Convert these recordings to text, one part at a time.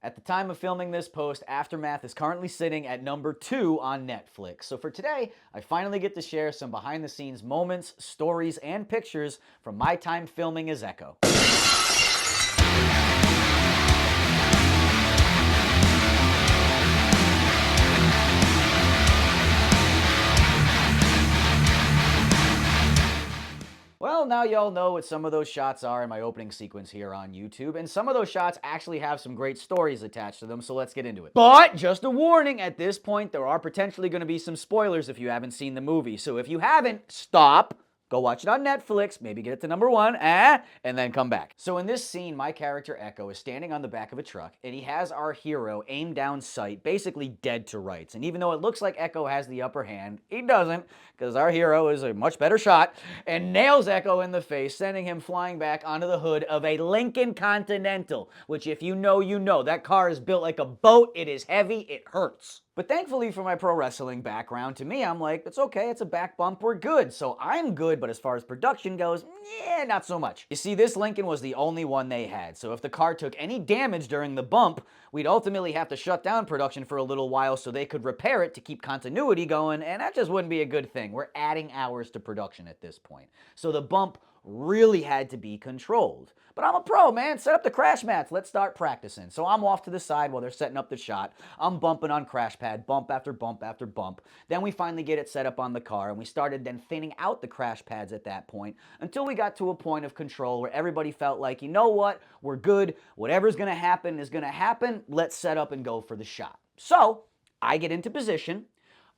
At the time of filming this post, Aftermath is currently sitting at number 2 on Netflix. So for today, I finally get to share some behind the scenes moments, stories, and pictures from my time filming as Echo. Well, now y'all know what some of those shots are in my opening sequence here on YouTube, and some of those shots actually have some great stories attached to them, so let's get into it. But just a warning, at this point, there are potentially going to be some spoilers if you haven't seen the movie. So if you haven't, stop. Go watch it on Netflix, maybe get it to number 1, and then come back. So in this scene, my character Echo is standing on the back of a truck, and he has our hero aim down sight, basically dead to rights. And even though it looks like Echo has the upper hand, he doesn't, because our hero is a much better shot, and nails Echo in the face, sending him flying back onto the hood of a Lincoln Continental, which if you know, you know. That car is built like a boat, it is heavy, it hurts. But thankfully for my pro wrestling background, to me, I'm like, it's okay, it's a back bump, we're good. So I'm good, but as far as production goes, not so much. You see, this Lincoln was the only one they had, so if the car took any damage during the bump, we'd ultimately have to shut down production for a little while so they could repair it to keep continuity going, and that just wouldn't be a good thing. We're adding hours to production at this point. So the bump really had to be controlled. But I'm a pro, man. Set up the crash mats. Let's start practicing. So I'm off to the side while they're setting up the shot. I'm bumping on crash pad, bump after bump after bump. Then we finally get it set up on the car, and we started then thinning out the crash pads at that point until we got to a point of control where everybody felt like, you know what, we're good. Whatever's going to happen is going to happen. Let's set up and go for the shot. So I get into position.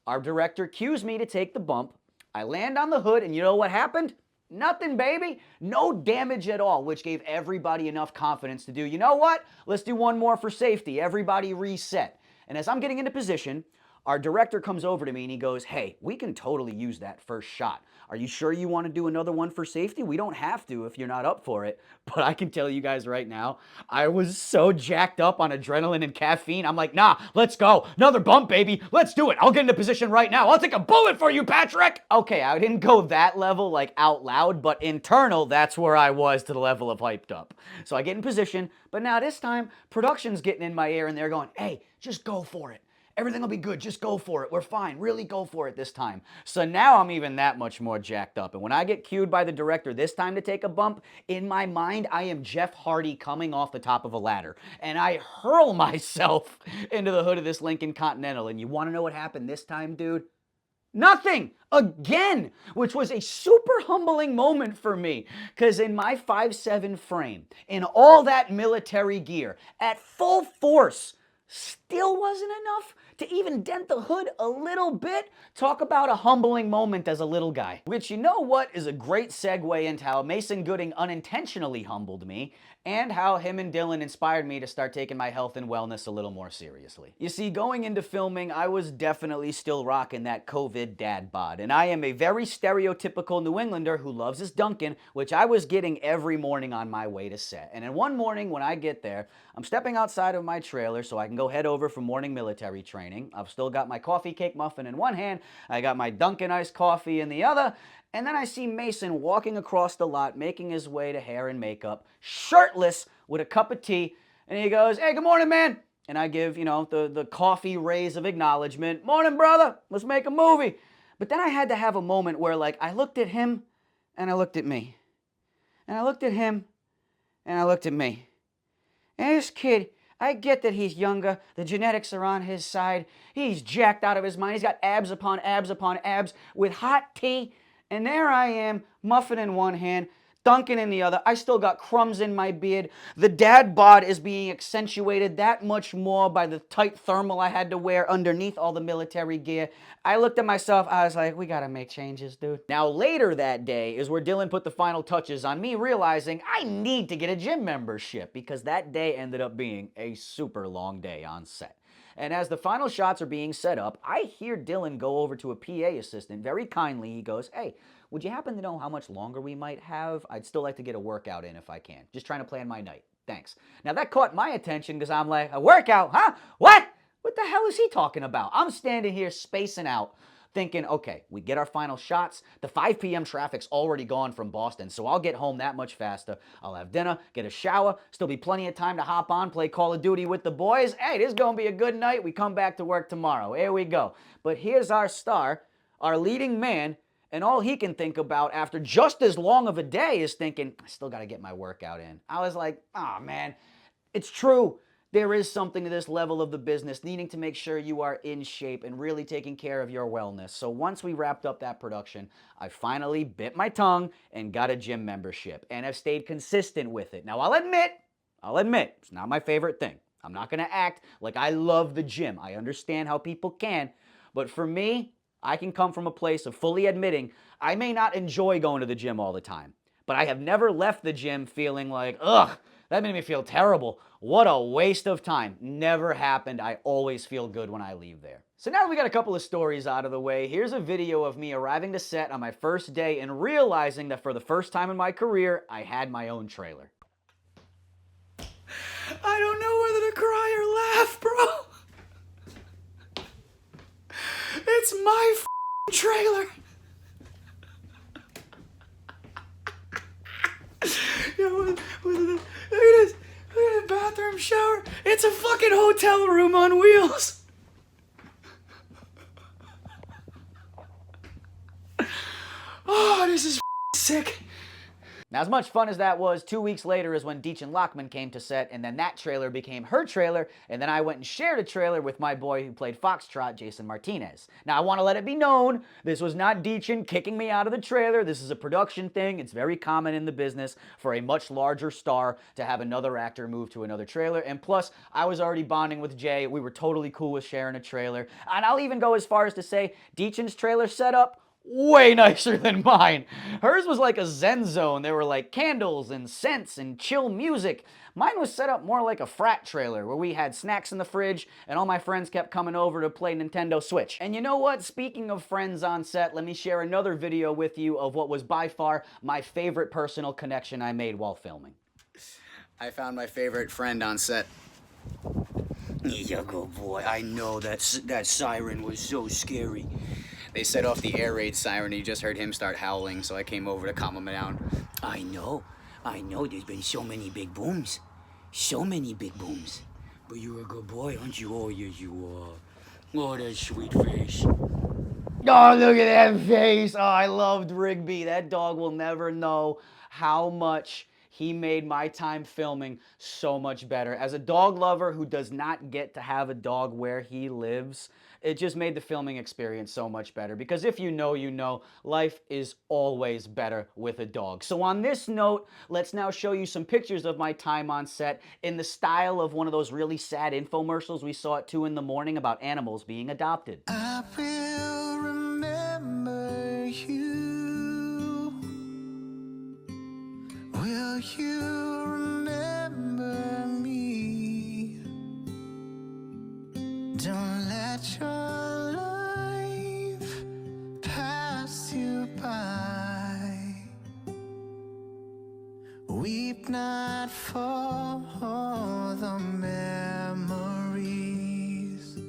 Our director cues me to take the bump. I land on the hood, and you know what happened? Nothing, baby. No damage at all, which gave everybody enough confidence to do, you know what? Let's do one more for safety. Everybody reset. And as I'm getting into position, our director comes over to me and he goes, hey, we can totally use that first shot. Are you sure you want to do another one for safety? We don't have to if you're not up for it. But I can tell you guys right now, I was so jacked up on adrenaline and caffeine. I'm like, nah, let's go. Another bump, baby. Let's do it. I'll get into position right now. I'll take a bullet for you, Patrick. Okay, I didn't go that level like out loud, but internal, that's where I was to the level of hyped up. So I get in position, but now this time, production's getting in my ear and they're going, hey, just go for it. Everything will be good. Just go for it. We're fine. Really go for it this time. So now I'm even that much more jacked up. And when I get cued by the director this time to take a bump, in my mind, I am Jeff Hardy coming off the top of a ladder. And I hurl myself into the hood of this Lincoln Continental. And you want to know what happened this time, dude? Nothing! Again! Which was a super humbling moment for me. Because in my 5'7" frame, in all that military gear, at full force, still wasn't enough to even dent the hood a little bit. Talk about a humbling moment as a little guy. Which, you know what, is a great segue into how Mason Gooding unintentionally humbled me, and how him and Dylan inspired me to start taking my health and wellness a little more seriously. You see, going into filming, I was definitely still rocking that COVID dad bod, and I am a very stereotypical New Englander who loves his Dunkin', which I was getting every morning on my way to set. And then one morning when I get there, I'm stepping outside of my trailer so I can go head over for morning military training. I've still got my coffee cake muffin in one hand, I got my Dunkin' iced coffee in the other, and then I see Mason walking across the lot, making his way to hair and makeup, shirtless, with a cup of tea, and he goes, hey, good morning, man. And I give, the coffee raise of acknowledgement. Morning, brother. Let's make a movie. But then I had to have a moment where, I looked at him, and I looked at me. And I looked at him, and I looked at me. And this kid, I get that he's younger. The genetics are on his side. He's jacked out of his mind. He's got abs upon abs upon abs with hot tea. And there I am, muffin in one hand, Dunkin' in the other. I still got crumbs in my beard. The dad bod is being accentuated that much more by the tight thermal I had to wear underneath all the military gear. I looked at myself, I was like, we gotta make changes, dude. Now later that day is where Dylan put the final touches on me realizing I need to get a gym membership, because that day ended up being a super long day on set. And as the final shots are being set up, I hear Dylan go over to a PA assistant. Very kindly, he goes, hey, would you happen to know how much longer we might have? I'd still like to get a workout in if I can. Just trying to plan my night. Thanks. Now that caught my attention because I'm like, a workout, huh? What? What the hell is he talking about? I'm standing here spacing out. thinking, okay, we get our final shots. The 5 p.m. traffic's already gone from Boston, so I'll get home that much faster. I'll have dinner, get a shower, still be plenty of time to hop on, play Call of Duty with the boys. Hey, this is going to be a good night. We come back to work tomorrow. Here we go. But here's our star, our leading man, and all he can think about after just as long of a day is thinking, I still got to get my workout in. I was like, oh man, it's true. There is something to this level of the business, needing to make sure you are in shape and really taking care of your wellness. So once we wrapped up that production, I finally bit my tongue and got a gym membership and have stayed consistent with it. Now I'll admit, it's not my favorite thing. I'm not going to act like I love the gym. I understand how people can, but for me, I can come from a place of fully admitting I may not enjoy going to the gym all the time, but I have never left the gym feeling like, ugh, that made me feel terrible. What a waste of time. Never happened. I always feel good when I leave there. So now that we got a couple of stories out of the way, here's a video of me arriving to set on my first day and realizing that for the first time in my career, I had my own trailer. I don't know whether to cry or laugh, bro. It's my trailer. Look at this. Look at the bathroom shower. It's a fucking hotel room on wheels. Oh, this is sick. Now, as much fun as that was, 2 weeks later is when Deech and Lockman came to set, and then that trailer became her trailer, and then I went and shared a trailer with my boy who played Foxtrot, Jason Martinez. Now, I want to let it be known, this was not Deechin kicking me out of the trailer. This is a production thing. It's very common in the business for a much larger star to have another actor move to another trailer, and plus, I was already bonding with Jay. We were totally cool with sharing a trailer, and I'll even go as far as to say Deechin's trailer setup way nicer than mine. Hers was like a zen zone. There were like candles and scents and chill music. Mine was set up more like a frat trailer where we had snacks in the fridge and all my friends kept coming over to play Nintendo Switch. And you know what? Speaking of friends on set, let me share another video with you of what was by far my favorite personal connection I made while filming. I found my favorite friend on set. Yeah, good boy. I know that siren was so scary. They set off the air raid siren and you just heard him start howling, so I came over to calm him down. I know, there's been so many big booms. So many big booms. But you're a good boy, aren't you? Oh, yes, you are. Oh, that sweet face. Oh, look at that face. Oh, I loved Rigby. That dog will never know how much he made my time filming so much better. As a dog lover who does not get to have a dog where he lives, it just made the filming experience so much better. Because if you know, life is always better with a dog. So on this note, let's now show you some pictures of my time on set in the style of one of those really sad infomercials we saw at 2 in the morning about animals being adopted. I will remember you. Will you remember me? Don't let your life pass you by. Weep not for the memories.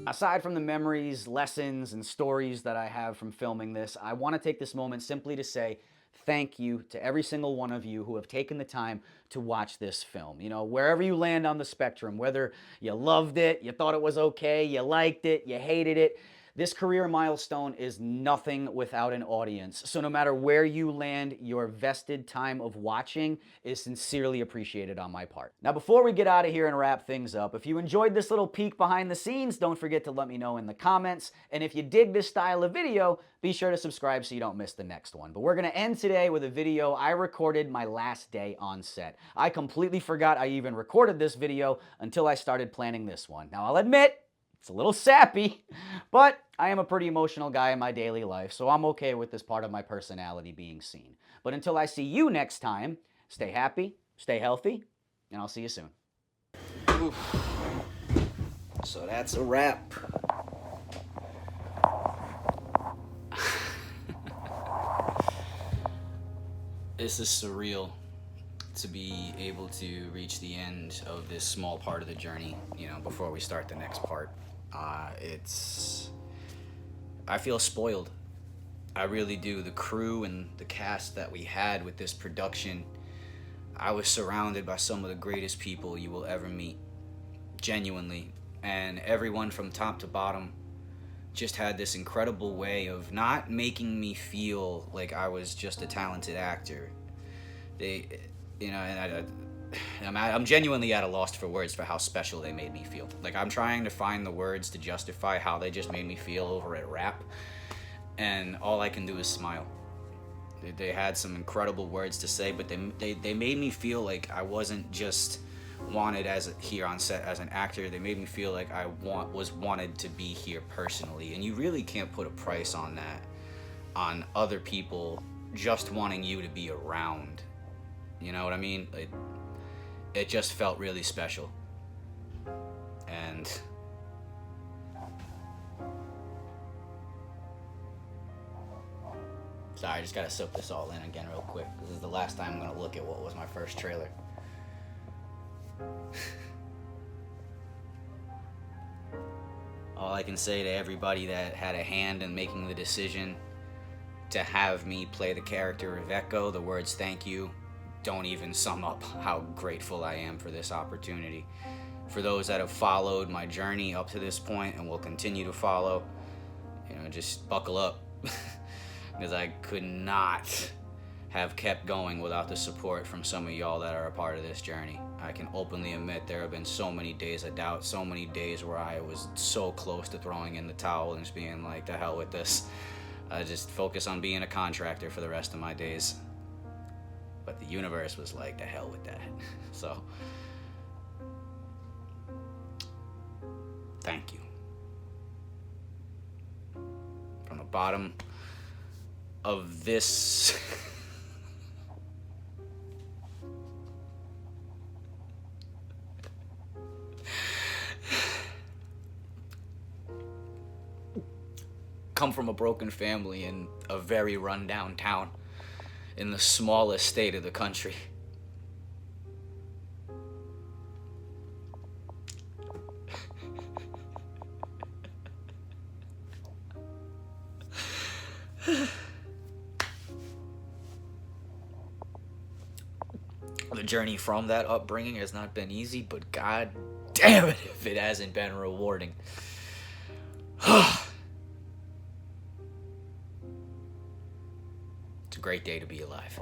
Aside from the memories, lessons, and stories that I have from filming this, I want to take this moment simply to say thank you to every single one of you who have taken the time to watch this film. You know, wherever you land on the spectrum, whether you loved it, you thought it was okay, you liked it, you hated it, this career milestone is nothing without an audience. So no matter where you land, your vested time of watching is sincerely appreciated on my part. Now, before we get out of here and wrap things up, if you enjoyed this little peek behind the scenes, don't forget to let me know in the comments. And if you dig this style of video, be sure to subscribe so you don't miss the next one. But we're gonna end today with a video I recorded my last day on set. I completely forgot I even recorded this video until I started planning this one. Now, I'll admit, it's a little sappy, but I am a pretty emotional guy in my daily life, so I'm okay with this part of my personality being seen. But until I see you next time, stay happy, stay healthy, and I'll see you soon. Oof. So that's a wrap. This is surreal to be able to reach the end of this small part of the journey, you know, before we start the next part. I feel spoiled. I really do. The crew and the cast that we had with this production, I was surrounded by some of the greatest people you will ever meet, genuinely. And everyone from top to bottom just had this incredible way of not making me feel like I was just a talented actor. They, and I'm genuinely at a loss for words for how special they made me feel. Like, I'm trying to find the words to justify how they just made me feel over at rap, and all I can do is smile. They had some incredible words to say, but they made me feel like I wasn't just wanted here on set as an actor. They made me feel like I was wanted to be here personally, and you really can't put a price on that, on other people just wanting you to be around. You know what I mean? It just felt really special. And sorry, I just gotta soak this all in again real quick. This is the last time I'm gonna look at what was my first trailer. All I can say to everybody that had a hand in making the decision to have me play the character of Echo, the words thank you don't even sum up how grateful I am for this opportunity. For those that have followed my journey up to this point and will continue to follow, just buckle up. Because I could not have kept going without the support from some of y'all that are a part of this journey. I can openly admit there have been so many days of doubt, so many days where I was so close to throwing in the towel and just being like, the hell with this. I just focus on being a contractor for the rest of my days. But the universe was like, the hell with that. So, thank you. From the bottom of this come from a broken family in a very rundown town in the smallest state of the country. The journey from that upbringing has not been easy, but god damn it if it hasn't been rewarding. It's a great day to be alive.